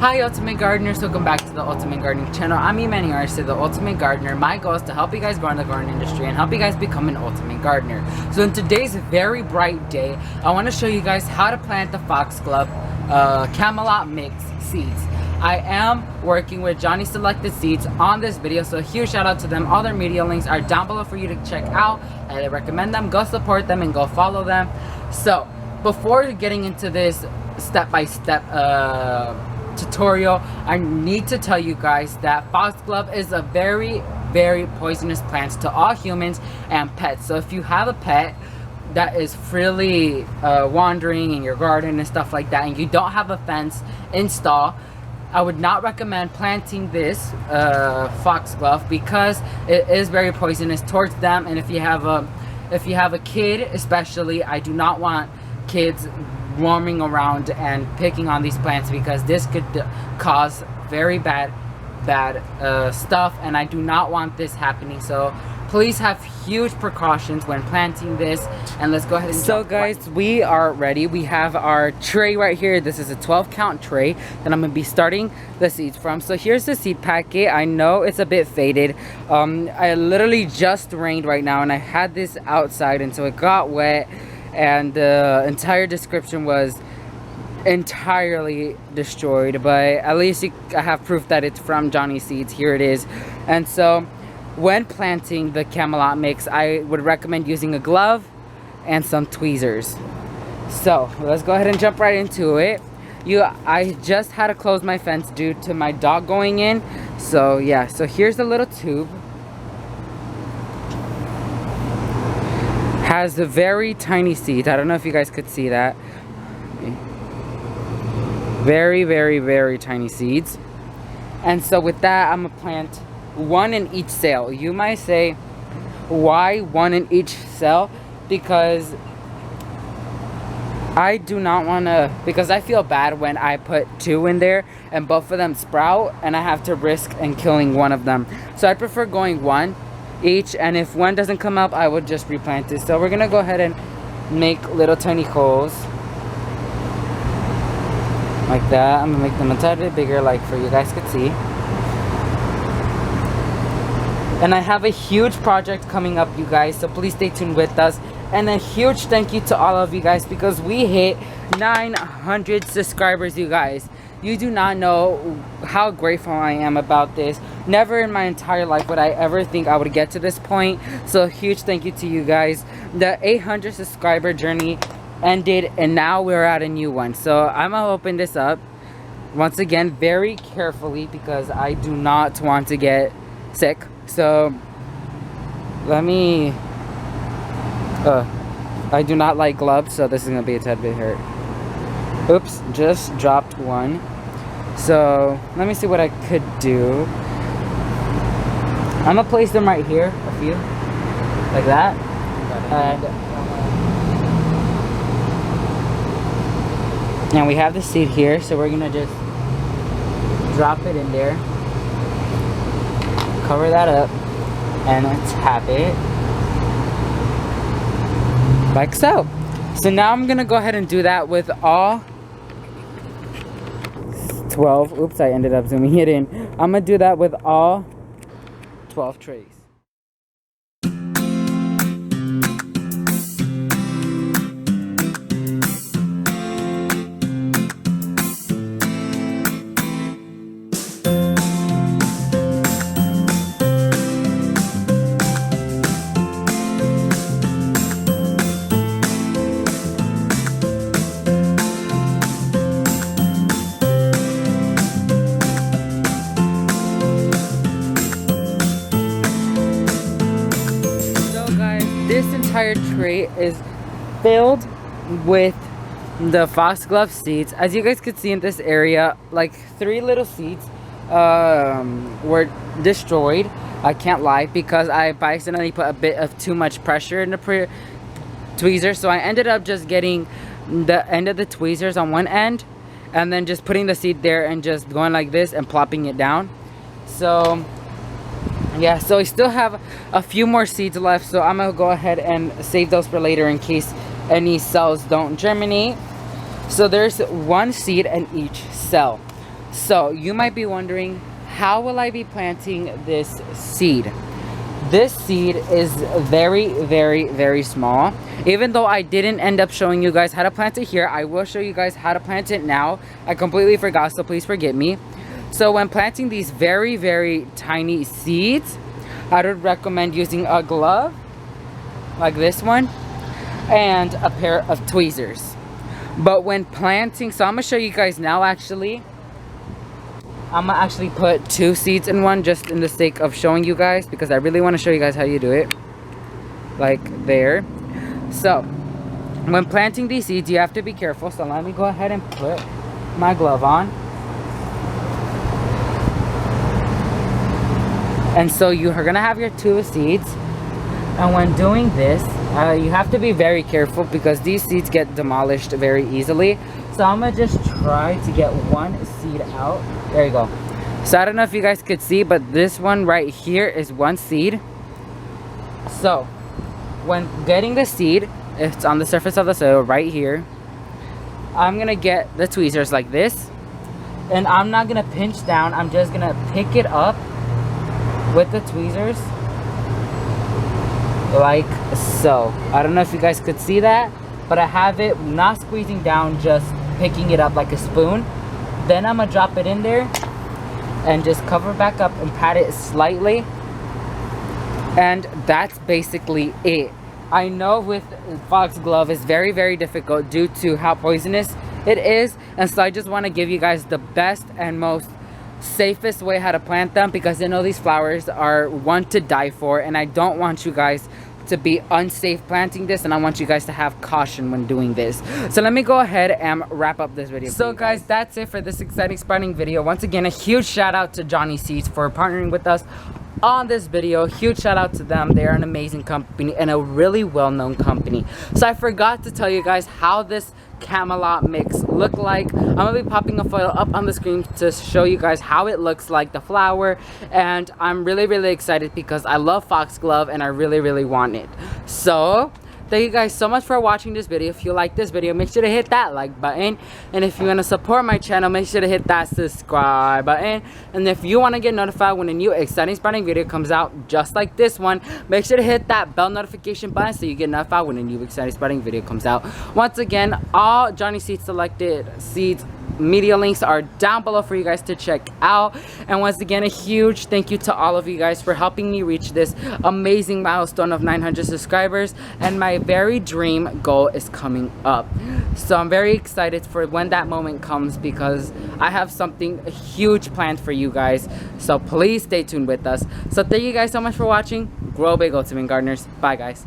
Hi Ultimate Gardeners, welcome back to the Ultimate Gardening channel. I'm Emmanuel, the Ultimate Gardener. My goal is to help you guys grow in the garden industry and help you guys become an Ultimate Gardener. So in today's very bright day, I want to show you guys how to plant the Foxglove Camelot Mix seeds. I am working with Johnny Selected Seeds on this video, so a huge shout out to them. All their media links are down below for you to check out. I recommend them, go support them and go follow them. So before getting into this step-by-step tutorial, I need to tell you guys that Foxglove is a very poisonous plant to all humans and pets. So if you have a pet that is freely wandering in your garden and stuff like that, and you don't have a fence installed, I would not recommend planting this Foxglove because it is very poisonous towards them. And if you have a kid especially, I do not want kids roaming around and picking on these plants because this could cause very bad stuff, and I do not want this happening. So please have huge precautions when planting this, and let's go ahead and so guys, we are ready. We have our tray right here. This is a 12 count tray that I'm gonna be starting the seeds from. So here's the seed packet. I know it's a bit faded. I literally just rained right now and I had this outside, and so it got wet, and the entire description was entirely destroyed, but at least I have proof that it's from Johnny Seeds. Here it is. And so when planting the Camelot mix, I would recommend using a glove and some tweezers. So let's go ahead and jump right into it. I just had to close my fence due to my dog going in. So yeah, so here's the little tube. Has the very tiny seeds. I don't know if you guys could see that. Very tiny seeds. And so with that, I'm gonna plant one in each cell. You might say, why one in each cell? Because I do not want to, because I feel bad when I put two in there and both of them sprout and I have to risk and killing one of them. So I prefer going one each, and if one doesn't come up, I would just replant it. So we're gonna go ahead and make little tiny holes like that. I'm gonna make them a tad bit bigger, like for you guys could see. And I have a huge project coming up, you guys, so please stay tuned with us. And a huge thank you to all of you guys because we hit 900 subscribers, you guys. You do not know how grateful I am about this. Never in my entire life would I ever think I would get to this point. So a huge thank you to you guys. The 800 subscriber journey ended and now we're at a new one. So I'm gonna open this up once again very carefully because I do not want to get sick. So let me I do not like gloves, so this is gonna be a tad bit hurt. Oops, just dropped one. So let me see what I could do. I'm gonna place them right here, a few like that, and we have the seed here, so we're gonna just drop it in there, cover that up, and tap it like so. So now I'm gonna go ahead and do that with all 12. Oops, I ended up zooming it in. I'm gonna do that with all 12 trays. This entire tray is filled with the Foxglove seeds. As you guys could see in this area, like 3 little seeds were destroyed. I can't lie, because I by accidentally put a bit of too much pressure in the tweezer. So I ended up just getting the end of the tweezers on one end and then just putting the seed there and just going like this and plopping it down. So yeah, so we still have a few more seeds left, so I'm gonna go ahead and save those for later in case any cells don't germinate. So there's one seed in each cell. So you might be wondering, how will I be planting this seed? This seed is very, very, very small. Even though I didn't end up showing you guys how to plant it here, I will show you guys how to plant it now. I completely forgot, so please forgive me. So when planting these very, very tiny seeds, I would recommend using a glove like this one and a pair of tweezers. But when planting, so I'm gonna show you guys now. Actually, I'm gonna actually put 2 seeds in one, just in the sake of showing you guys, because I really want to show you guys how you do it, like there. So when planting these seeds, you have to be careful. So let me go ahead and put my glove on. And so you are gonna have your 2 seeds, and when doing this, you have to be very careful because these seeds get demolished very easily. So I'm gonna just try to get 1 seed out. There you go. So I don't know if you guys could see, but this one right here is 1 seed. So when getting the seed, it's on the surface of the soil right here. I'm gonna get the tweezers like this, and I'm not gonna pinch down. I'm just gonna pick it up with the tweezers like so. I don't know if you guys could see that, but I have it not squeezing down, just picking it up like a spoon. Then I'm gonna drop it in there and just cover back up and pat it slightly, and that's basically it. I know with Foxglove it's very, very difficult due to how poisonous it is, and so I just want to give you guys the best and most safest way how to plant them, because I know these flowers are one to die for, and I don't want you guys to be unsafe planting this, and I want you guys to have caution when doing this. So let me go ahead and wrap up this video. So guys, that's it for this exciting sprouting video. Once again, a huge shout out to Johnny Seeds for partnering with us on this video. Huge shout out to them. They are an amazing company and a really well-known company. So I forgot to tell you guys how this Camelot mix look like. I'm gonna be popping a photo up on the screen to show you guys how it looks like, the flower, and I'm really, really excited because I love Foxglove and I really, really want it. So thank you guys so much for watching this video. If you like this video, make sure to hit that like button, and if you want to support my channel, make sure to hit that subscribe button. And if you want to get notified when a new exciting sprouting video comes out just like this one, make sure to hit that bell notification button so you get notified when a new exciting sprouting video comes out. Once again, all Johnny Seeds selected seeds media links are down below for you guys to check out. And once again, a huge thank you to all of you guys for helping me reach this amazing milestone of 900 subscribers, and my very dream goal is coming up. So I'm very excited for when that moment comes, because I have something huge planned for you guys. So please stay tuned with us. So thank you guys so much for watching. Grow big, ultimate gardeners. Bye guys.